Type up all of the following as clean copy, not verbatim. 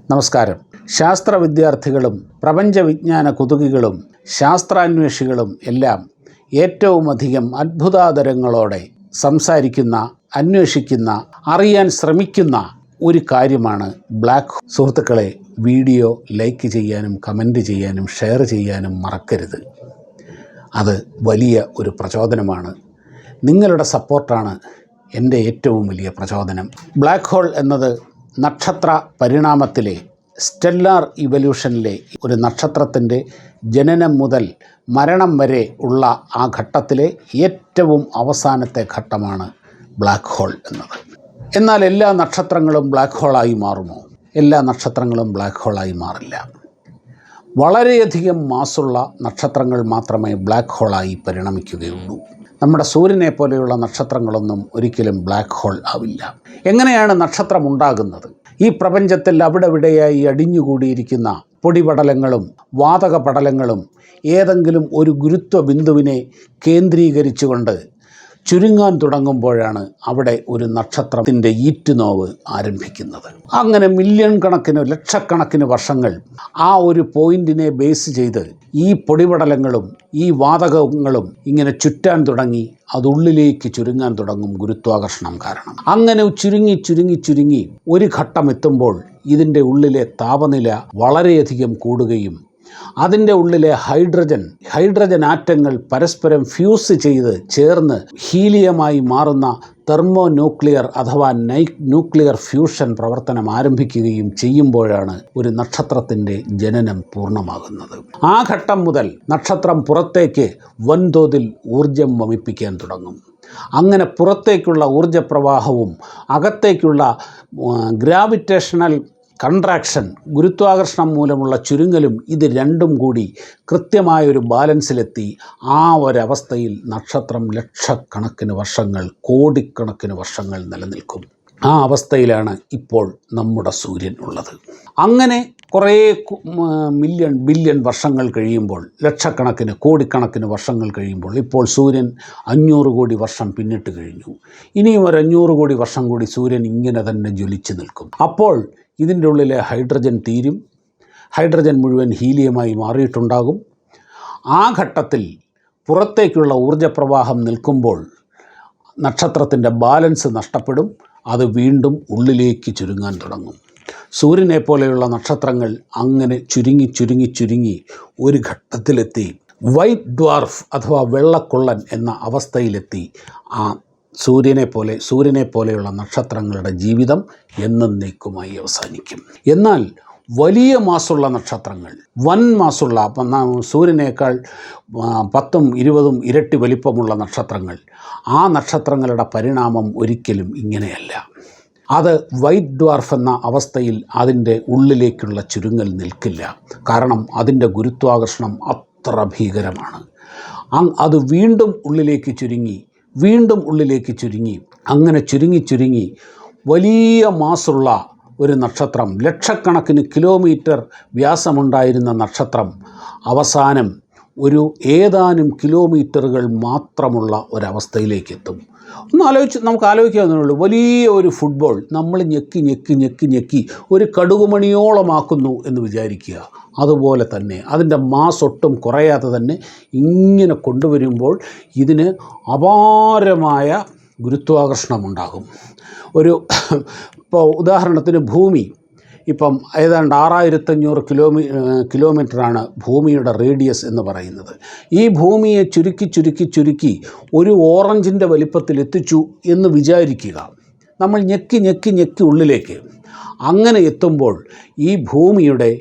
നമസ്കാരം. ശാസ്ത്ര വിദ്യാർത്ഥികളും പ്രപഞ്ച വിജ്ഞാന കുതുകികളും ശാസ്ത്രാന്വേഷികളും എല്ലാം ഏറ്റവും അധികം അത്ഭുതാതരങ്ങളോടെ സംസാരിക്കുന്ന, അന്വേഷിക്കുന്ന, അറിയാൻ ശ്രമിക്കുന്ന ഒരു കാര്യമാണ് ബ്ലാക്ക് ഹോൾ. സുഹൃത്തുക്കളെ, വീഡിയോ ലൈക്ക് ചെയ്യാനും കമൻറ്റ് ചെയ്യാനും ഷെയർ ചെയ്യാനും മറക്കരുത്. അത് വലിയ ഒരു പ്രചോദനമാണ്. നിങ്ങളുടെ സപ്പോർട്ടാണ് എൻ്റെ ഏറ്റവും വലിയ പ്രചോദനം. ബ്ലാക്ക് ഹോൾ എന്നത് നക്ഷത്ര പരിണാമത്തിലെ, സ്റ്റെല്ലാർ ഇവല്യൂഷനിലെ ഒരു നക്ഷത്രത്തിൻ്റെ ജനനം മുതൽ മരണം വരെ ഉള്ള ആ ഘട്ടത്തിലെ ഏറ്റവും അവസാനത്തെ ഘട്ടമാണ് ബ്ലാക്ക് ഹോൾ എന്നത്. എന്നാൽ എല്ലാ നക്ഷത്രങ്ങളും ബ്ലാക്ക് ഹോളായി മാറുമോ? എല്ലാ നക്ഷത്രങ്ങളും ബ്ലാക്ക് ഹോളായി മാറില്ല. വളരെയധികം മാസ്സുള്ള നക്ഷത്രങ്ങൾ മാത്രമേ ബ്ലാക്ക് ഹോളായി പരിണമിക്കുകയുള്ളൂ. നമ്മുടെ സൂര്യനെ പോലെയുള്ള നക്ഷത്രങ്ങളൊന്നും ഒരിക്കലും ബ്ലാക്ക് ഹോൾ ആവില്ല. എങ്ങനെയാണ് നക്ഷത്രം ഉണ്ടാകുന്നത്? ഈ പ്രപഞ്ചത്തിൽ അവിടെവിടെയായി അടിഞ്ഞുകൂടിയിരിക്കുന്ന പൊടിപടലങ്ങളും വാതക പടലങ്ങളും ഏതെങ്കിലും ഒരു ഗുരുത്വ ബിന്ദുവിനെ കേന്ദ്രീകരിച്ചുകൊണ്ട് ചുരുങ്ങാൻ തുടങ്ങുമ്പോഴാണ് അവിടെ ഒരു നക്ഷത്രത്തിൻ്റെ ഈറ്റുനോവ് ആരംഭിക്കുന്നത്. അങ്ങനെ മില്യൺ കണക്കിന്, ലക്ഷക്കണക്കിന് വർഷങ്ങൾ ആ ഒരു പോയിന്റിനെ ബേസ് ചെയ്ത് ഈ പൊടിപടലങ്ങളും ഈ വാതകങ്ങളും ഇങ്ങനെ ചുറ്റാൻ തുടങ്ങി. അതുള്ളിലേക്ക് ചുരുങ്ങാൻ തുടങ്ങും ഗുരുത്വാകർഷണം കാരണം. അങ്ങനെ ചുരുങ്ങി ഒരു ഘട്ടം എത്തുമ്പോൾ ഇതിൻ്റെ ഉള്ളിലെ താപനില വളരെയധികം കൂടുകയും അതിൻ്റെ ഉള്ളിലെ ഹൈഡ്രജൻ ആറ്റങ്ങൾ പരസ്പരം ഫ്യൂസ് ചെയ്ത് ചേർന്ന് ഹീലിയമായി മാറുന്ന തെർമോ ന്യൂക്ലിയർ അഥവാ ന്യൂക്ലിയർ ഫ്യൂഷൻ പ്രവർത്തനം ആരംഭിക്കുകയും ചെയ്യുമ്പോഴാണ് ഒരു നക്ഷത്രത്തിൻ്റെ ജനനം പൂർണ്ണമാകുന്നത്. ആ ഘട്ടം മുതൽ നക്ഷത്രം പുറത്തേക്ക് വൻതോതിൽ ഊർജം വമിപ്പിക്കാൻ തുടങ്ങും. അങ്ങനെ പുറത്തേക്കുള്ള ഊർജപ്രവാഹവും അകത്തേക്കുള്ള ഗ്രാവിറ്റേഷണൽ കൺട്രാക്ഷൻ, ഗുരുത്വാകർഷണം മൂലമുള്ള ചുരുങ്ങലും, ഇത് രണ്ടും കൂടി കൃത്യമായൊരു ബാലൻസിലെത്തി ആ ഒരവസ്ഥയിൽ നക്ഷത്രം ലക്ഷക്കണക്കിന് വർഷങ്ങൾ, കോടിക്കണക്കിന് വർഷങ്ങൾ നിലനിൽക്കും. ആ അവസ്ഥയിലാണ് ഇപ്പോൾ നമ്മുടെ സൂര്യൻ ഉള്ളത്. അങ്ങനെ കുറേ ബില്യൺ വർഷങ്ങൾ കഴിയുമ്പോൾ, ലക്ഷക്കണക്കിന് കോടിക്കണക്കിന് വർഷങ്ങൾ കഴിയുമ്പോൾ, ഇപ്പോൾ സൂര്യൻ 500 കോടി വർഷം പിന്നിട്ട് കഴിഞ്ഞു. ഇനിയും ഒരു 500 കോടി വർഷം കൂടി സൂര്യൻ ഇങ്ങനെ തന്നെ ജ്വലിച്ച് നിൽക്കും. അപ്പോൾ ഇതിൻ്റെ ഉള്ളിലെ ഹൈഡ്രജൻ തീരും. ഹൈഡ്രജൻ മുഴുവൻ ഹീലിയമായി മാറിയിട്ടുണ്ടാകും. ആ ഘട്ടത്തിൽ പുറത്തേക്കുള്ള ഊർജപ്രവാഹം നിൽക്കുമ്പോൾ നക്ഷത്രത്തിൻ്റെ ബാലൻസ് നഷ്ടപ്പെടും. അത് വീണ്ടും ഉള്ളിലേക്ക് ചുരുങ്ങാൻ തുടങ്ങും. സൂര്യനെ പോലെയുള്ള നക്ഷത്രങ്ങൾ അങ്ങനെ ചുരുങ്ങി ഒരു ഘട്ടത്തിലെത്തി വൈറ്റ് ഡ്വാർഫ് അഥവാ വെള്ളക്കൊള്ളൻ എന്ന അവസ്ഥയിലെത്തി. ആ സൂര്യനെ പോലെയുള്ള നക്ഷത്രങ്ങളുടെ ജീവിതം എന്നേക്കുമായി അവസാനിക്കും. എന്നാൽ വലിയ മാസ്സുള്ള നക്ഷത്രങ്ങൾ, വൻ മാസ്സുള്ള, സൂര്യനേക്കാൾ 10-20 ഇരട്ടി വലിപ്പമുള്ള നക്ഷത്രങ്ങൾ, ആ നക്ഷത്രങ്ങളുടെ പരിണാമം ഒരിക്കലും ഇങ്ങനെയല്ല. അത് വൈറ്റ് ഡ്വാർഫ് എന്ന അവസ്ഥയിൽ അതിൻ്റെ ഉള്ളിലേക്കുള്ള ചുരുങ്ങൽ നിൽക്കില്ല. കാരണം അതിൻ്റെ ഗുരുത്വാകർഷണം അത്ര ഭീകരമാണ്. അത് വീണ്ടും ഉള്ളിലേക്ക് ചുരുങ്ങി അങ്ങനെ ചുരുങ്ങി വലിയ മാസ്സുള്ള ഒരു നക്ഷത്രം, ലക്ഷക്കണക്കിന് കിലോമീറ്റർ വ്യാസമുണ്ടായിരുന്ന നക്ഷത്രം അവസാനം ഒരു ഏതാനും കിലോമീറ്ററുകൾ മാത്രമുള്ള ഒരവസ്ഥയിലേക്ക് എത്തും. നമുക്ക് ആലോചിക്കാവുന്നേ. വലിയ ഒരു ഫുട്ബോൾ നമ്മൾ ഞെക്കി ഒരു കടുകുമണിയോളമാക്കുന്നു എന്ന് വിചാരിക്കുക. അതുപോലെ തന്നെ അതിൻ്റെ മാസ് ഒട്ടും കുറയാതെ തന്നെ ഇങ്ങനെ കൊണ്ടുവരുമ്പോൾ ഇതിന് അപാരമായ ഗുരുത്വാകർഷണമുണ്ടാകും. ഇപ്പോൾ ഉദാഹരണത്തിന് ഭൂമി, ഇപ്പം ഏതാണ്ട് 6500 കിലോമീറ്ററാണ് ഭൂമിയുടെ റേഡിയസ് എന്ന് പറയുന്നത്. ഈ ഭൂമിയെ ചുരുക്കി ഒരു ഓറഞ്ചിൻ്റെ വലിപ്പത്തിൽ എത്തിച്ചു എന്ന് വിചാരിക്കുക. നമ്മൾ ഞെക്കി ഉള്ളിലേക്ക് അങ്ങനെ എത്തുമ്പോൾ ഈ ഭൂമിയുടെ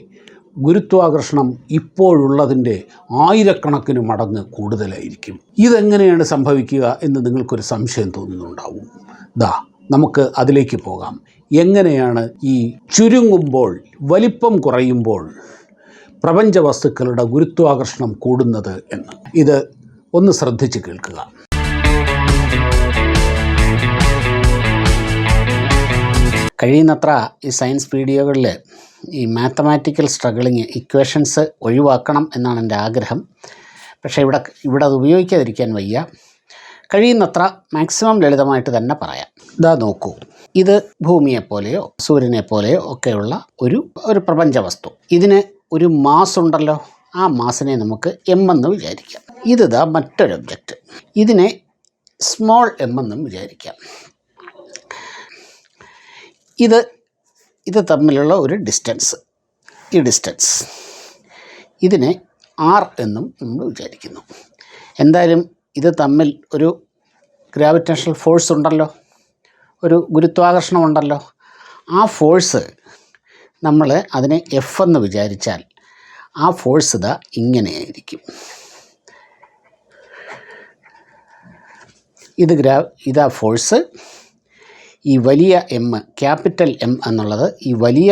ഗുരുത്വാകർഷണം ഇപ്പോഴുള്ളതിൻ്റെ 1000കണക്കിന് മടങ്ങ് കൂടുതലായിരിക്കും. ഇതെങ്ങനെയാണ് സംഭവിക്കുക എന്ന് നിങ്ങൾക്കൊരു സംശയം തോന്നുന്നുണ്ടാവും. നമുക്ക് അതിലേക്ക് പോകാം. എങ്ങനെയാണ് ഈ ചുരുങ്ങുമ്പോൾ, വലിപ്പം കുറയുമ്പോൾ പ്രപഞ്ച വസ്തുക്കളുടെ ഗുരുത്വാകർഷണം കൂടുന്നത് എന്ന് ഇത് ഒന്ന് ശ്രദ്ധിച്ച് കേൾക്കുക. കഴിയുന്നത്ര ഈ സയൻസ് വീഡിയോകളിൽ ഈ മാത്തമാറ്റിക്കൽ സ്ട്രഗിളിങ്, ഇക്വേഷൻസ് ഒഴിവാക്കണം എന്നാണ് എൻ്റെ ആഗ്രഹം. പക്ഷേ ഇവിടെ അത് ഉപയോഗിക്കാതിരിക്കാൻ വയ്യ. കഴിയുന്നത്ര മാക്സിമം ലളിതമായിട്ട് തന്നെ പറയാം. ഇതാ നോക്കൂ, ഇത് ഭൂമിയെപ്പോലെയോ സൂര്യനെപ്പോലെയോ ഒക്കെയുള്ള ഒരു പ്രപഞ്ച വസ്തു. ഇതിന് ഒരു മാസ് ഉണ്ടല്ലോ. ആ മാസിനെ നമുക്ക് എം എന്ന് വിചാരിക്കാം. ഇതാ മറ്റൊരു ഒബ്ജക്റ്റ്. ഇതിനെ സ്മോൾ എം എന്നും വിചാരിക്കാം. ഇത് തമ്മിലുള്ള ഒരു ഡിസ്റ്റൻസ്, ഈ ഡിസ്റ്റൻസ് ഇതിനെ ആർ എന്നും നമ്മൾ വിചാരിക്കുന്നു. എന്തായാലും ഇത് തമ്മിൽ ഒരു ഗ്രാവിറ്റേഷണൽ ഫോഴ്സ് ഉണ്ടല്ലോ, ഒരു ഗുരുത്വാകർഷണമുണ്ടല്ലോ. ആ ഫോഴ്സ് നമ്മൾ അതിനെ എഫ് എന്ന് വിചാരിച്ചാൽ ആ ഫോഴ്സ് ഇങ്ങനെയായിരിക്കും. ഇതാ ഫോഴ്സ്. ഈ വലിയ എം, ക്യാപിറ്റൽ എം എന്നുള്ളത് ഈ വലിയ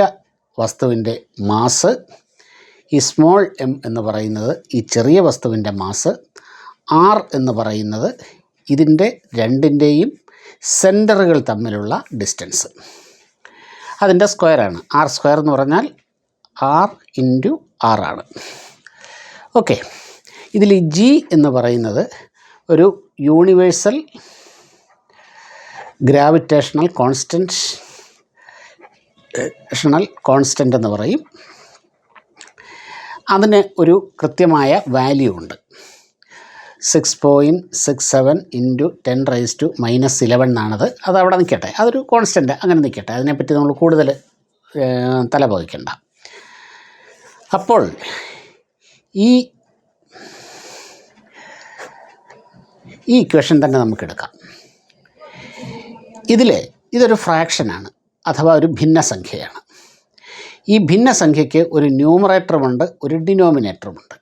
വസ്തുവിൻ്റെ മാസ്. ഈ സ്മോൾ എം എന്ന് പറയുന്നത് ഈ ചെറിയ വസ്തുവിൻ്റെ മാസ്. ആർ എന്ന് പറയുന്നത് ഇതിൻ്റെ രണ്ടിൻ്റെയും സെൻറ്ററുകൾ തമ്മിലുള്ള ഡിസ്റ്റൻസ്. അതിൻ്റെ സ്ക്വയറാണ്. ആർ സ്ക്വയർ എന്ന് പറഞ്ഞാൽ ആർ ഇൻറ്റു ആർ ആണ്. ഓക്കെ, ഇതിൽ ഈ ജി എന്ന് പറയുന്നത് ഒരു യൂണിവേഴ്സൽ ഗ്രാവിറ്റേഷണൽ കോൺസ്റ്റൻ്റ് എന്ന് പറയും. അതിന് ഒരു കൃത്യമായ വാല്യൂ ഉണ്ട്. 6.67 ഇൻറ്റു 10⁻⁻11 എന്നാണത്. അതവിടെ നിൽക്കട്ടെ, അതൊരു കോൺസ്റ്റൻ്റ് അങ്ങനെ നിൽക്കട്ടെ. അതിനെപ്പറ്റി നമ്മൾ കൂടുതൽ തല പകയ്ക്കണ്ട. അപ്പോൾ ഈ ഇക്വേഷൻ തന്നെ നമുക്കെടുക്കാം. ഇതൊരു ഫ്രാക്ഷനാണ്, അഥവാ ഒരു ഭിന്നസംഖ്യയാണ്. ഈ ഭിന്നസംഖ്യയ്ക്ക് ഒരു ന്യൂമറേറ്ററുമുണ്ട്, ഒരു ഡിനോമിനേറ്ററുമുണ്ട്.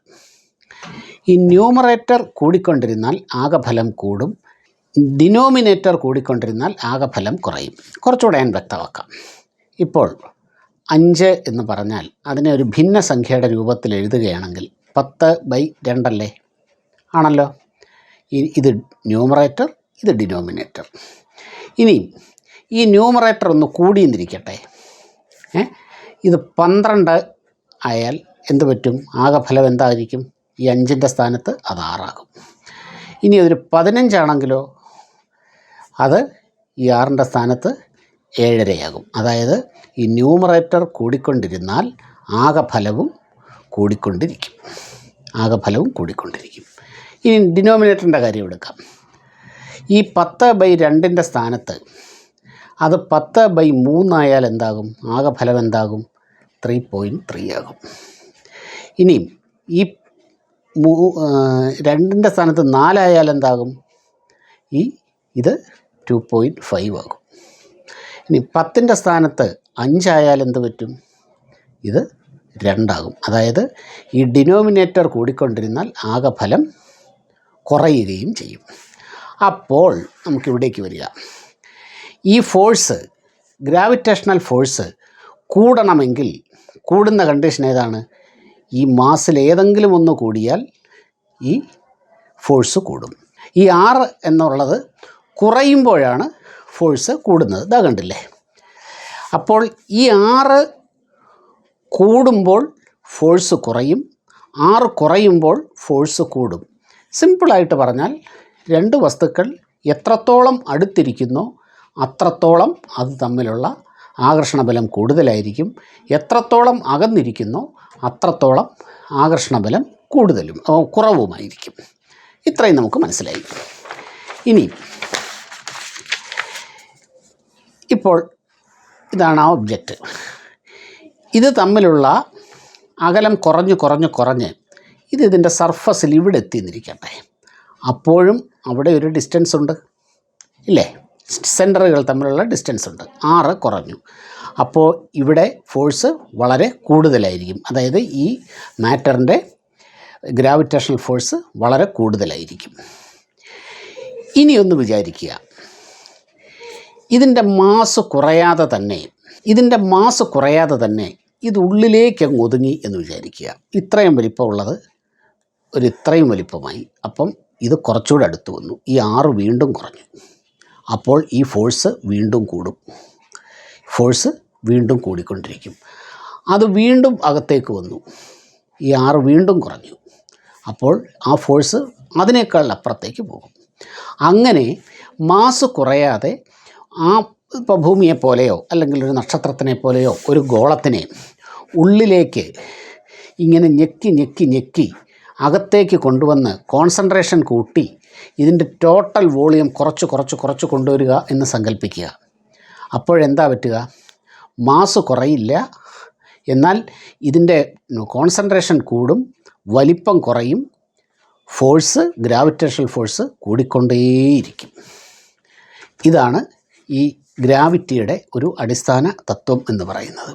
ഈ ന്യൂമറേറ്റർ കൂടിക്കൊണ്ടിരുന്നാൽ ആകെഫലം കൂടും, ഡിനോമിനേറ്റർ കൂടിക്കൊണ്ടിരുന്നാൽ ആകെഫലം കുറയും. കുറച്ചുകൂടെ ഞാൻ വ്യക്തമാക്കാം. ഇപ്പോൾ 5 എന്ന് പറഞ്ഞാൽ അതിനെ ഒരു ഭിന്നസംഖ്യയുടെ രൂപത്തിൽ എഴുതുകയാണെങ്കിൽ 10/2 അല്ലേ? ആണല്ലോ. ഇത് ന്യൂമറേറ്റർ, ഇത് ഡിനോമിനേറ്റർ. ഇനി ഈ ന്യൂമറേറ്റർ ഒന്ന് കൂടിയെന്നിരിക്കട്ടെ. ഇത് 12 ആയാൽ എന്ത് പറ്റും? ആകെഫലം എന്തായിരിക്കും? ഈ 5ൻ്റെ സ്ഥാനത്ത് അത് 6 ആകും. ഇനി അതൊരു 15 ആണെങ്കിലോ അത് ഈ 6ൻ്റെ സ്ഥാനത്ത് 7.5 ആകും. അതായത് ഈ ന്യൂമറേറ്റർ കൂടിക്കൊണ്ടിരുന്നാൽ ആകെഫലവും കൂടിക്കൊണ്ടിരിക്കും. ഇനി ഡിനോമിനേറ്ററിൻ്റെ കാര്യം എടുക്കാം. ഈ 10/2ൻ്റെ സ്ഥാനത്ത് അത് 10/3 ആയാൽ എന്താകും? ആകെഫലം എന്താകും? 3.3 ആകും. ഇനിയും ഈ 2ൻ്റെ സ്ഥാനത്ത് 4 ആയാൽ എന്താകും? ഇത് 2.5 ആകും. ഇനി 10ൻ്റെ സ്ഥാനത്ത് 5 ആയാൽ എന്ത് പറ്റും? ഇത് 2 ആകും. അതായത് ഈ ഡിനോമിനേറ്റർ കൂടിക്കൊണ്ടിരുന്നാൽ ആകെഫലം കുറയുകയും ചെയ്യും. അപ്പോൾ നമുക്കിവിടേക്ക് വരിക. ഈ ഫോഴ്സ്, ഗ്രാവിറ്റേഷണൽ ഫോഴ്സ് കൂടണമെങ്കിൽ കൂടുന്ന കണ്ടീഷൻ ഏതാണ്? ഈ മാസിൽ ഏതെങ്കിലും ഒന്ന് കൂടിയാൽ ഈ ഫോഴ്സ് കൂടും. ഈ 6 എന്നുള്ളത് കുറയുമ്പോഴാണ് ഫോഴ്സ് കൂടുന്നത്. ഇതാ കണ്ടില്ലേ? അപ്പോൾ ഈ 6 കൂടുമ്പോൾ ഫോഴ്സ് കുറയും, 6 കുറയുമ്പോൾ ഫോഴ്സ് കൂടും. സിമ്പിളായിട്ട് പറഞ്ഞാൽ 2 വസ്തുക്കൾ എത്രത്തോളം അടുത്തിരിക്കുന്നോ അത്രത്തോളം അത് തമ്മിലുള്ള ആകർഷണബലം കൂടുതലായിരിക്കും. എത്രത്തോളം അകന്നിരിക്കുന്നോ അത്രത്തോളം ആകർഷണബലം കുറവുമായിരിക്കും. ഇത്രയും നമുക്ക് മനസ്സിലായി. ഇനി ഇപ്പോൾ ഇതാണ് ആ ഒബ്ജക്റ്റ്. ഇത് തമ്മിലുള്ള അകലം കുറഞ്ഞ് ഇതിൻ്റെ സർഫസിൽ ഇവിടെ എത്തിയെന്നിരിക്കട്ടെ. അപ്പോഴും അവിടെ ഒരു ഡിസ്റ്റൻസ് ഉണ്ട് ഇല്ലേ? സെൻറ്ററുകൾ തമ്മിലുള്ള ഡിസ്റ്റൻസ് ഉണ്ട്. 6 കുറഞ്ഞു. അപ്പോൾ ഇവിടെ ഫോഴ്സ് വളരെ കൂടുതലായിരിക്കും. അതായത് ഈ മാറ്ററിൻ്റെ ഗ്രാവിറ്റേഷണൽ ഫോഴ്സ് വളരെ കൂടുതലായിരിക്കും. ഇനിയൊന്ന് വിചാരിക്കുക, ഇതിൻ്റെ മാസ് കുറയാതെ തന്നെ ഇത് ഉള്ളിലേക്ക് അങ്ങ് ഒതുങ്ങി എന്ന് വിചാരിക്കുക. ഇത്രയും വലിപ്പമുള്ളത് ഇത്രയും വലിപ്പമായി. അപ്പം ഇത് കുറച്ചുകൂടെ അടുത്ത് വന്നു. ഈ 6 വീണ്ടും കുറഞ്ഞു. അപ്പോൾ ഈ ഫോഴ്സ് വീണ്ടും കൂടും. ഫോഴ്സ് വീണ്ടും കൂടിക്കൊണ്ടിരിക്കും. അത് വീണ്ടും അകത്തേക്ക് വന്നു. ഈ 6 വീണ്ടും കുറഞ്ഞു. അപ്പോൾ ആ ഫോഴ്സ് അതിനേക്കാൾ അപ്പുറത്തേക്ക് പോകും. അങ്ങനെ മാസ് കുറയാതെ ഇപ്പോൾ ഭൂമിയെ പോലെയോ അല്ലെങ്കിൽ ഒരു നക്ഷത്രത്തിനെ പോലെയോ ഒരു ഗോളത്തിനെ ഉള്ളിലേക്ക് ഇങ്ങനെ ഞെക്കി അകത്തേക്ക് കൊണ്ടുവന്ന് കോൺസെൻട്രേഷൻ കൂട്ടി ഇതിൻ്റെ ടോട്ടൽ വോളിയം കുറച്ച് കൊണ്ടുവരിക എന്ന് സങ്കല്പിക്കുക. അപ്പോഴെന്താ പറ്റുക? മാസ് കുറയില്ല, എന്നാൽ ഇതിൻ്റെ കോൺസെൻട്രേഷൻ കൂടും, വലിപ്പം കുറയും, ഫോഴ്സ്, ഗ്രാവിറ്റേഷണൽ ഫോഴ്സ് കൂടിക്കൊണ്ടേയിരിക്കും. ഇതാണ് ഈ ഗ്രാവിറ്റിയുടെ ഒരു അടിസ്ഥാന തത്വം എന്ന് പറയുന്നത്.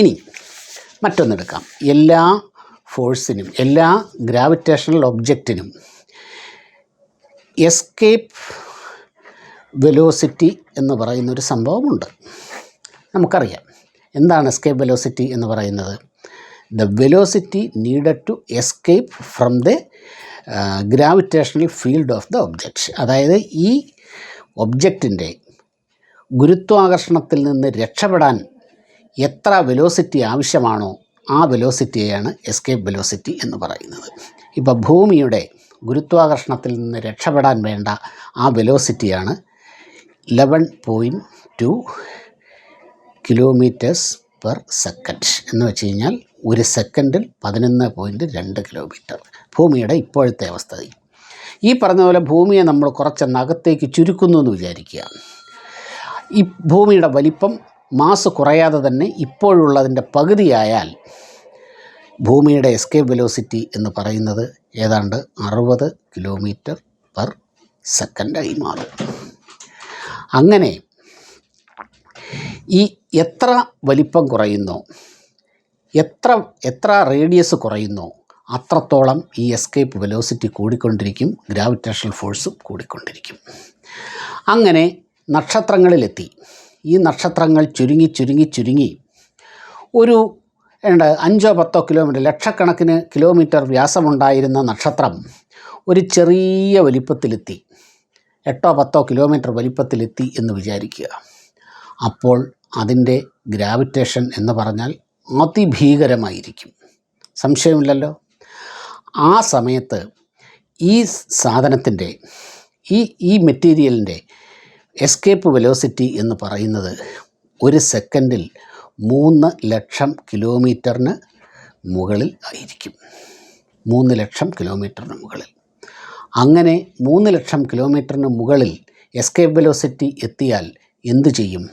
ഇനി മറ്റൊന്നെടുക്കാം. എല്ലാ ഫോഴ്സിനും, എല്ലാ ഗ്രാവിറ്റേഷണൽ ഒബ്ജക്റ്റിനും എസ്കേപ്പ് വെലോസിറ്റി എന്ന് പറയുന്നൊരു സംഭവമുണ്ട്. നമുക്കറിയാം എന്താണ് എസ്കേപ്പ് വെലോസിറ്റി എന്ന് പറയുന്നത്. The velocity needed to escape from the gravitational field of the object. അതായത് ഈ ഒബ്ജക്റ്റിൻ്റെ ഗുരുത്വാകർഷണത്തിൽ നിന്ന് രക്ഷപ്പെടാൻ എത്ര വെലോസിറ്റി ആവശ്യമാണോ ആ വെലോസിറ്റിയെയാണ് എസ്കേപ്പ് വെലോസിറ്റി എന്ന് പറയുന്നത്. ഇപ്പോൾ ഭൂമിയുടെ ഗുരുത്വാകർഷണത്തിൽ നിന്ന് രക്ഷപ്പെടാൻ വേണ്ട ആ വെലോസിറ്റിയാണ് 11.2 കിലോമീറ്റേഴ്സ് പെർ സെക്കൻഡ് എന്ന് വെച്ച് കഴിഞ്ഞാൽ ഒരു സെക്കൻഡിൽ 11.2 കിലോമീറ്റർ. ഭൂമിയുടെ ഇപ്പോഴത്തെ അവസ്ഥ ഈ പറഞ്ഞ പോലെ ഭൂമിയെ നമ്മൾ കുറച്ചെന്നകത്തേക്ക് ചുരുക്കുന്നു എന്ന് വിചാരിക്കുക. ഈ ഭൂമിയുടെ വലിപ്പം മാസ് കുറയാതെ തന്നെ ഇപ്പോഴുള്ളതിൻ്റെ പകുതിയായാൽ ഭൂമിയുടെ എസ്കേപ്പ് വെലോസിറ്റി എന്ന് പറയുന്നത് ഏതാണ്ട് 60 കിലോമീറ്റർ പെർ സെക്കൻഡായി മാറും. അങ്ങനെ ഈ എത്ര വലിപ്പം കുറയുന്നോ, എത്ര റേഡിയസ് കുറയുന്നോ അത്രത്തോളം ഈ എസ്കേപ്പ് വെലോസിറ്റി കൂടിക്കൊണ്ടിരിക്കും, ഗ്രാവിറ്റേഷണൽ ഫോഴ്സും കൂടിക്കൊണ്ടിരിക്കും. അങ്ങനെ നക്ഷത്രങ്ങളിലെത്തി. ഈ നക്ഷത്രങ്ങൾ ചുരുങ്ങി ഒരു 5-10 കിലോമീറ്റർ, ലക്ഷക്കണക്കിന് കിലോമീറ്റർ വ്യാസമുണ്ടായിരുന്ന നക്ഷത്രം ഒരു ചെറിയ വലിപ്പത്തിലെത്തി, 8-10 കിലോമീറ്റർ വലിപ്പത്തിലെത്തി എന്ന് വിചാരിക്കുക. അപ്പോൾ അതിൻ്റെ ഗ്രാവിറ്റേഷൻ എന്ന് പറഞ്ഞാൽ അതിഭീകരമായിരിക്കും, സംശയമില്ലല്ലോ. ആ സമയത്ത് ഈ സാധനത്തിൻ്റെ, ഈ മെറ്റീരിയലിൻ്റെ എസ്കേപ്പ് വെലോസിറ്റി എന്ന് പറയുന്നത് ഒരു സെക്കൻഡിൽ 3 ലക്ഷം കിലോമീറ്ററിന് മുകളിൽ ആയിരിക്കും. 3 ലക്ഷം കിലോമീറ്ററിന് മുകളിൽ. അങ്ങനെ 3 ലക്ഷം കിലോമീറ്ററിന് മുകളിൽ എസ്കേപ്പ് വെലോസിറ്റി എത്തിയാൽ എന്തു ചെയ്യും?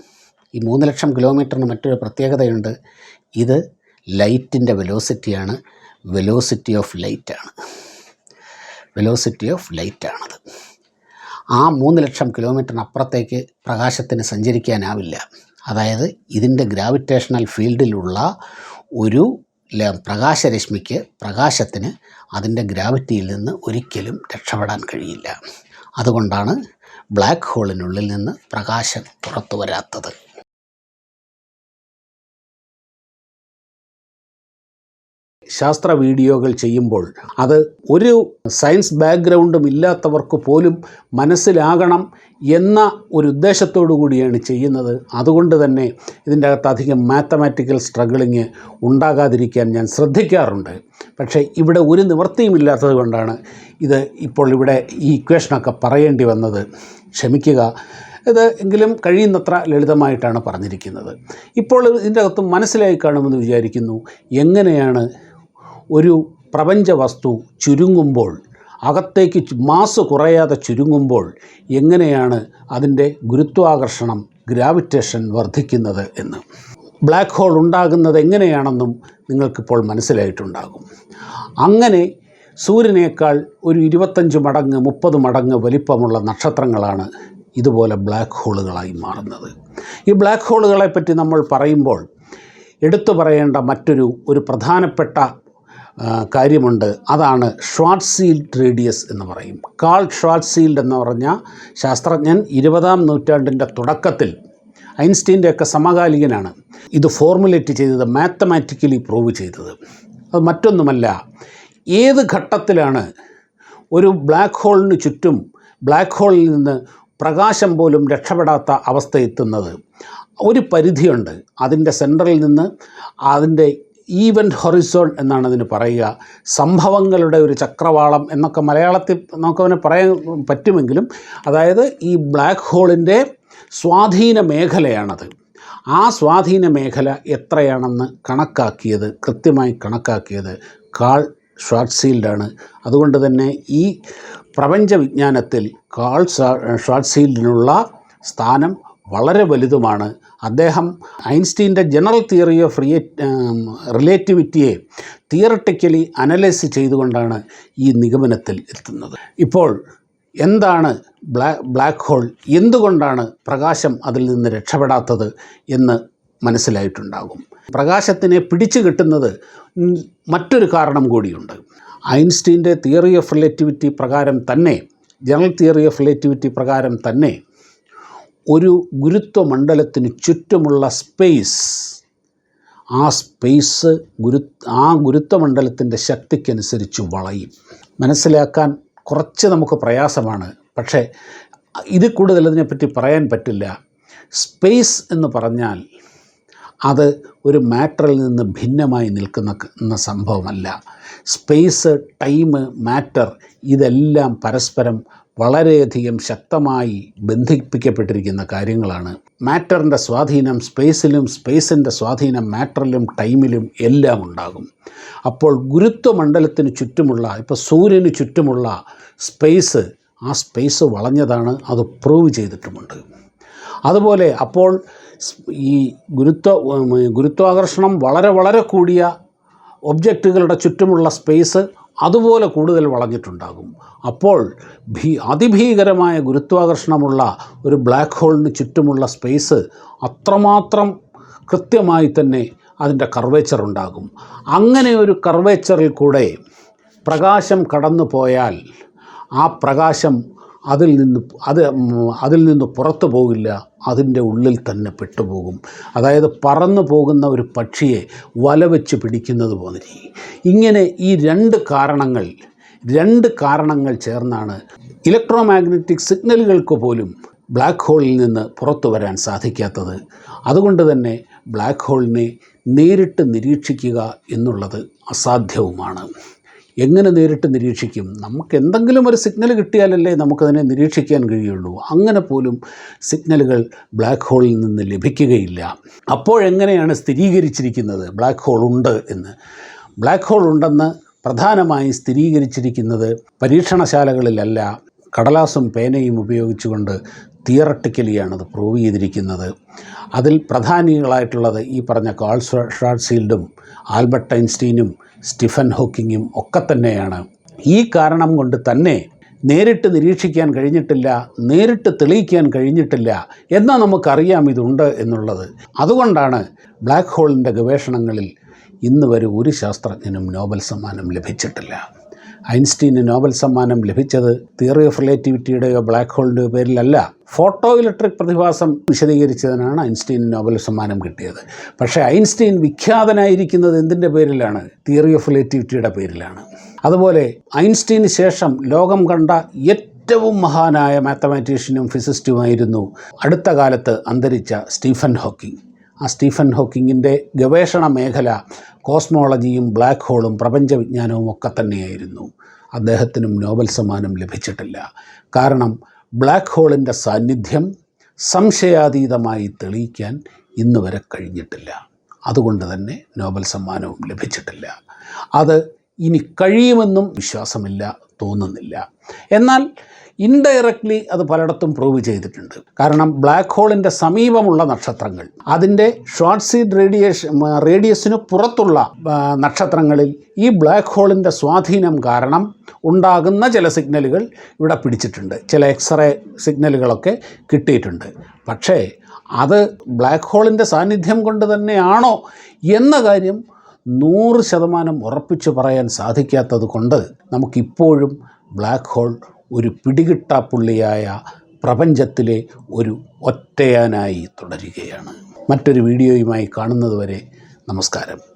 ഈ 3 ലക്ഷം കിലോമീറ്ററിന് മറ്റൊരു പ്രത്യേകതയുണ്ട്. ഇത് ലൈറ്റിൻ്റെ വെലോസിറ്റിയാണ്. Velocity of ലൈറ്റാണത്. ആ 3 ലക്ഷം കിലോമീറ്ററിന് അപ്പുറത്തേക്ക് പ്രകാശത്തിന് സഞ്ചരിക്കാനാവില്ല. അതായത് ഇതിൻ്റെ ഗ്രാവിറ്റേഷണൽ ഫീൽഡിലുള്ള ഒരു പ്രകാശരശ്മിക്ക്, പ്രകാശത്തിന് അതിൻ്റെ ഗ്രാവിറ്റിയിൽ നിന്ന് ഒരിക്കലും രക്ഷപ്പെടാൻ കഴിയില്ല. അതുകൊണ്ടാണ് ബ്ലാക്ക് ഹോളിനുള്ളിൽ നിന്ന് പ്രകാശം പുറത്തു വരാത്തത്. ശാസ്ത്ര വീഡിയോകൾ ചെയ്യുമ്പോൾ അത് ഒരു സയൻസ് ബാക്ക്ഗ്രൗണ്ടും ഇല്ലാത്തവർക്ക് പോലും മനസ്സിലാകണം എന്ന ഒരു ഉദ്ദേശത്തോടു കൂടിയാണ് ചെയ്യുന്നത്. അതുകൊണ്ട് തന്നെ ഇതിൻ്റെ അകത്ത് അധികം മാത്തമാറ്റിക്കൽ സ്ട്രഗിളിങ് ഉണ്ടാകാതിരിക്കാൻ ഞാൻ ശ്രദ്ധിക്കാറുണ്ട്. പക്ഷേ ഇവിടെ ഒരു നിവൃത്തിയുമില്ലാത്തത് കൊണ്ടാണ് ഇത് ഇപ്പോൾ ഇവിടെ ഈ ഇക്വേഷനൊക്കെ പറയേണ്ടി വന്നത്. ക്ഷമിക്കുക. ഇത് എങ്കിലും കഴിയുന്നത്ര ലളിതമായിട്ടാണ് പറഞ്ഞിരിക്കുന്നത്. ഇപ്പോൾ ഇതിൻ്റെ അകത്ത് മനസ്സിലായി കാണുമെന്ന് വിചാരിക്കുന്നു എങ്ങനെയാണ് ഒരു പ്രപഞ്ച വസ്തു ചുരുങ്ങുമ്പോൾ, അകത്തേക്ക് മാസ് കുറയാതെ ചുരുങ്ങുമ്പോൾ എങ്ങനെയാണ് അതിൻ്റെ ഗുരുത്വാകർഷണം, ഗ്രാവിറ്റേഷൻ വർദ്ധിക്കുന്നത് എന്ന്. ബ്ലാക്ക് ഹോൾ ഉണ്ടാകുന്നത് എങ്ങനെയാണെന്നും നിങ്ങൾക്കിപ്പോൾ മനസ്സിലായിട്ടുണ്ടാകും. അങ്ങനെ സൂര്യനേക്കാൾ ഒരു 25 മടങ്ങ് 30 മടങ്ങ് വലിപ്പമുള്ള നക്ഷത്രങ്ങളാണ് ഇതുപോലെ ബ്ലാക്ക് ഹോളുകളായി മാറുന്നത്. ഈ ബ്ലാക്ക് ഹോളുകളെപ്പറ്റി നമ്മൾ പറയുമ്പോൾ എടുത്തു പറയേണ്ട ഒരു പ്രധാനപ്പെട്ട കാര്യമുണ്ട്. അതാണ് ഷ്വാർട്ട്സീൽഡ് റേഡിയസ് എന്ന് പറയും. കാൾ ഷ്വാർട്ട്സീൽഡ് എന്ന് പറഞ്ഞ ശാസ്ത്രജ്ഞൻ 20-ാം നൂറ്റാണ്ടിൻ്റെ തുടക്കത്തിൽ, ഐൻസ്റ്റീൻ്റെയൊക്കെ സമകാലികനാണ്, ഇത് ഫോർമുലേറ്റ് ചെയ്തത്, മാത്തമാറ്റിക്കലി പ്രൂവ് ചെയ്തത്. അത് മറ്റൊന്നുമല്ല, ഏത് ഘട്ടത്തിലാണ് ഒരു ബ്ലാക്ക് ഹോളിന് ചുറ്റും ബ്ലാക്ക് ഹോളിൽ നിന്ന് പ്രകാശം പോലും രക്ഷപ്പെടാത്ത അവസ്ഥ എത്തുന്നത്. ഒരു പരിധിയുണ്ട്. അതിൻ്റെ സെൻറ്ററിൽ നിന്ന് അതിൻ്റെ ഈവൻ്റ് ഹൊറിസോൺ എന്നാണ് അതിന് പറയുക. സംഭവങ്ങളുടെ ഒരു ചക്രവാളം എന്നൊക്കെ മലയാളത്തിൽ നമുക്കതിനെ പറയാൻ പറ്റുമെങ്കിലും അതായത് ഈ ബ്ലാക്ക് ഹോളിൻ്റെ സ്വാധീന മേഖലയാണത്. ആ സ്വാധീന മേഖല എത്രയാണെന്ന് കൃത്യമായി കണക്കാക്കിയത് കാൾ ഷ്വാർട്ട്സീൽഡാണ്. അതുകൊണ്ട് തന്നെ ഈ പ്രപഞ്ച വിജ്ഞാനത്തിൽ കാൾ ഷ്വാർട്ട്സീൽഡിനുള്ള സ്ഥാനം വളരെ വലുതുമാണ്. അദ്ദേഹം ഐൻസ്റ്റീൻ്റെ ജനറൽ തിയറി ഓഫ് റിലേറ്റിവിറ്റിയെ തിയറട്ടിക്കലി അനലൈസ് ചെയ്തുകൊണ്ടാണ് ഈ നിഗമനത്തിൽ എത്തുന്നത്. ഇപ്പോൾ എന്താണ് ബ്ലാക്ക് ഹോൾ, എന്തുകൊണ്ടാണ് പ്രകാശം അതിൽ നിന്ന് രക്ഷപ്പെടാത്തത് എന്ന് മനസ്സിലായിട്ടുണ്ടാകും. പ്രകാശത്തിനെ പിടിച്ചു കിട്ടുന്നത് മറ്റൊരു കാരണം കൂടിയുണ്ട്. ഐൻസ്റ്റീൻ്റെ തിയറി ഓഫ് റിലേറ്റിവിറ്റി പ്രകാരം തന്നെ, ജനറൽ തിയറി ഓഫ് റിലേറ്റിവിറ്റി പ്രകാരം തന്നെ ഒരു ഗുരുത്വമണ്ഡലത്തിന് ചുറ്റുമുള്ള സ്പേസ്, ആ ഗുരുത്വമണ്ഡലത്തിൻ്റെ ശക്തിക്കനുസരിച്ച് വളയും. മനസ്സിലാക്കാൻ കുറച്ച് നമുക്ക് പ്രയാസമാണ്, പക്ഷേ ഇതിൽ കൂടുതൽ അതിനെപ്പറ്റി പറയാൻ പറ്റില്ല. സ്പേസ് എന്ന് പറഞ്ഞാൽ അത് ഒരു മാറ്ററിൽ നിന്ന് ഭിന്നമായി നിൽക്കുന്ന സംഭവമല്ല. സ്പേസ്, ടൈം, മാറ്റർ ഇതെല്ലാം പരസ്പരം വളരെയധികം ശക്തമായി ബന്ധിപ്പിക്കപ്പെട്ടിരിക്കുന്ന കാര്യങ്ങളാണ്. മാറ്ററിൻ്റെ സ്വാധീനം സ്പേസിലും, സ്പേസിൻ്റെ സ്വാധീനം മാറ്ററിലും ടൈമിലും എല്ലാം ഉണ്ടാകും. അപ്പോൾ ഗുരുത്വമണ്ഡലത്തിന് ചുറ്റുമുള്ള, ഇപ്പോൾ സൂര്യന് ചുറ്റുമുള്ള സ്പേസ്, ആ സ്പേസ് വളഞ്ഞതാണ്, അത് പ്രൂവ് ചെയ്തിട്ടുമുണ്ട്. അതുപോലെ അപ്പോൾ ഈ ഗുരുത്വാകർഷണം വളരെ വളരെ കൂടിയ ഒബ്ജക്റ്റുകളുടെ ചുറ്റുമുള്ള സ്പേസ് അതുപോലെ കൂടുതൽ വളഞ്ഞിട്ടുണ്ടാകും. അപ്പോൾ അതിഭീകരമായ ഗുരുത്വാകർഷണമുള്ള ഒരു ബ്ലാക്ക് ഹോളിന് ചുറ്റുമുള്ള സ്പേസ് അത്രമാത്രം കൃത്യമായി തന്നെ അതിൻ്റെ കർവേച്ചർ ഉണ്ടാകും. അങ്ങനെ ഒരു കർവേച്ചറിൽ കൂടെ പ്രകാശം കടന്നു പോയാൽ ആ പ്രകാശം അതിൽ നിന്ന് പുറത്തു പോകില്ല, അതിൻ്റെ ഉള്ളിൽ തന്നെ പെട്ടുപോകും. അതായത് പറന്നു പോകുന്ന ഒരു പക്ഷിയെ വല വെച്ച് പിടിക്കുന്നത് പോലെ. ഇങ്ങനെ ഈ രണ്ട് കാരണങ്ങൾ ചേർന്നാണ് ഇലക്ട്രോ മാഗ്നറ്റിക് സിഗ്നലുകൾക്ക് പോലും ബ്ലാക്ക് ഹോളിൽ നിന്ന് പുറത്തു വരാൻ സാധിക്കാത്തത്. അതുകൊണ്ട് തന്നെ ബ്ലാക്ക് ഹോളിനെ നേരിട്ട് നിരീക്ഷിക്കുക എന്നുള്ളത് അസാധ്യവുമാണ്. എങ്ങനെ നേരിട്ട് നിരീക്ഷിക്കും? നമുക്ക് എന്തെങ്കിലും ഒരു സിഗ്നൽ കിട്ടിയാലല്ലേ നമുക്കതിനെ നിരീക്ഷിക്കാൻ കഴിയുള്ളൂ. അങ്ങനെ പോലും സിഗ്നലുകൾ ബ്ലാക്ക് ഹോളിൽ നിന്ന് ലഭിക്കുകയില്ല. അപ്പോഴെങ്ങനെയാണ് സ്ഥിരീകരിച്ചിരിക്കുന്നത് ബ്ലാക്ക് ഹോൾ ഉണ്ട് എന്ന്? ബ്ലാക്ക് ഹോൾ ഉണ്ടെന്ന് പ്രധാനമായും സ്ഥിരീകരിച്ചിരിക്കുന്നത് പരീക്ഷണശാലകളിലല്ല, കടലാസും പേനയും ഉപയോഗിച്ചുകൊണ്ട് തിയറട്ടിക്കലിയാണത് പ്രൂവ് ചെയ്തിരിക്കുന്നത്. അതിൽ പ്രധാനികളായിട്ടുള്ളത് ഈ പറഞ്ഞ കാൾ ഷ്വാർട്ട്സീൽഡും ആൽബർട്ട് ഐൻസ്റ്റീനും സ്റ്റീഫൻ ഹോക്കിങ്ങും ഒക്കെ തന്നെയാണ്. ഈ കാരണം കൊണ്ട് തന്നെ നേരിട്ട് നിരീക്ഷിക്കാൻ കഴിഞ്ഞിട്ടില്ല, നേരിട്ട് തെളിയിക്കാൻ കഴിഞ്ഞിട്ടില്ല, എന്നാൽ നമുക്കറിയാം ഇതുണ്ട് എന്നുള്ളത്. അതുകൊണ്ടാണ് ബ്ലാക്ക് ഹോളിൻ്റെ ഗവേഷണങ്ങളിൽ ഇന്ന് വരെ ഒരു ശാസ്ത്രജ്ഞനും നോബൽ സമ്മാനം ലഭിച്ചിട്ടില്ല. ഐൻസ്റ്റീന് നോബൽ സമ്മാനം ലഭിച്ചത് തിയറി ഓഫ് റിലേറ്റിവിറ്റിയുടെയോ ബ്ലാക്ക് ഹോളിൻ്റെയോ പേരിലല്ല. ഫോട്ടോ ഇലക്ട്രിക് പ്രതിഭാസം വിശദീകരിച്ചതിനാണ് ഐൻസ്റ്റീന് നോബൽ സമ്മാനം കിട്ടിയത്. പക്ഷേ ഐൻസ്റ്റീൻ വിഖ്യാതനായിരിക്കുന്നത് എന്തിൻ്റെ പേരിലാണ്? തിയറി ഓഫ് റിലേറ്റിവിറ്റിയുടെ പേരിലാണ്. അതുപോലെ ഐൻസ്റ്റീന് ശേഷം ലോകം കണ്ട ഏറ്റവും മഹാനായ മാത്തമാറ്റീഷ്യനും ഫിസിസ്റ്റുമായിരുന്നു അടുത്ത കാലത്ത് അന്തരിച്ച സ്റ്റീഫൻ ഹോക്കിംഗ്. ആ സ്റ്റീഫൻ ഹോക്കിങ്ങിൻ്റെ ഗവേഷണ മേഖല കോസ്മോളജിയും ബ്ലാക്ക് ഹോളും പ്രപഞ്ചവിജ്ഞാനവും ഒക്കെ തന്നെയായിരുന്നു. അദ്ദേഹത്തിനും നോബൽ സമ്മാനം ലഭിച്ചിട്ടില്ല. കാരണം ബ്ലാക്ക് ഹോളിൻ്റെ സാന്നിധ്യം സംശയാതീതമായി തെളിയിക്കാൻ ഇന്ന് വരെ കഴിഞ്ഞിട്ടില്ല. അതുകൊണ്ട് തന്നെ നോബൽ സമ്മാനവും ലഭിച്ചിട്ടില്ല. അത് ഇനി കഴിയുമെന്നും വിശ്വാസമില്ല, തോന്നുന്നില്ല. എന്നാൽ ഇൻഡയറക്ട്ലി അത് പലയിടത്തും പ്രൂവ് ചെയ്തിട്ടുണ്ട്. കാരണം ബ്ലാക്ക് ഹോളിൻ്റെ സമീപമുള്ള നക്ഷത്രങ്ങൾ, അതിൻ്റെ ഷ്വാർട്ട്സീൽഡ് റേഡിയസിന് പുറത്തുള്ള നക്ഷത്രങ്ങളിൽ ഈ ബ്ലാക്ക് ഹോളിൻ്റെ സ്വാധീനം കാരണം ഉണ്ടാകുന്ന ചില സിഗ്നലുകൾ ഇവിടെ പിടിച്ചിട്ടുണ്ട്. ചില എക്സ്റേ സിഗ്നലുകളൊക്കെ കിട്ടിയിട്ടുണ്ട്. പക്ഷേ അത് ബ്ലാക്ക് ഹോളിൻ്റെ സാന്നിധ്യം കൊണ്ട് തന്നെയാണോ എന്ന കാര്യം 100% ഉറപ്പിച്ച് പറയാൻ സാധിക്കാത്തത് കൊണ്ട് നമുക്കിപ്പോഴും ബ്ലാക്ക് ഹോൾ ഒരു പിടികിട്ടാപ്പുള്ളിയായ പ്രപഞ്ചത്തിലെ ഒരു ഒറ്റയാനായി തുടരുകയാണ്. മറ്റൊരു വീഡിയോയുമായി കാണുന്നതുവരെ നമസ്കാരം.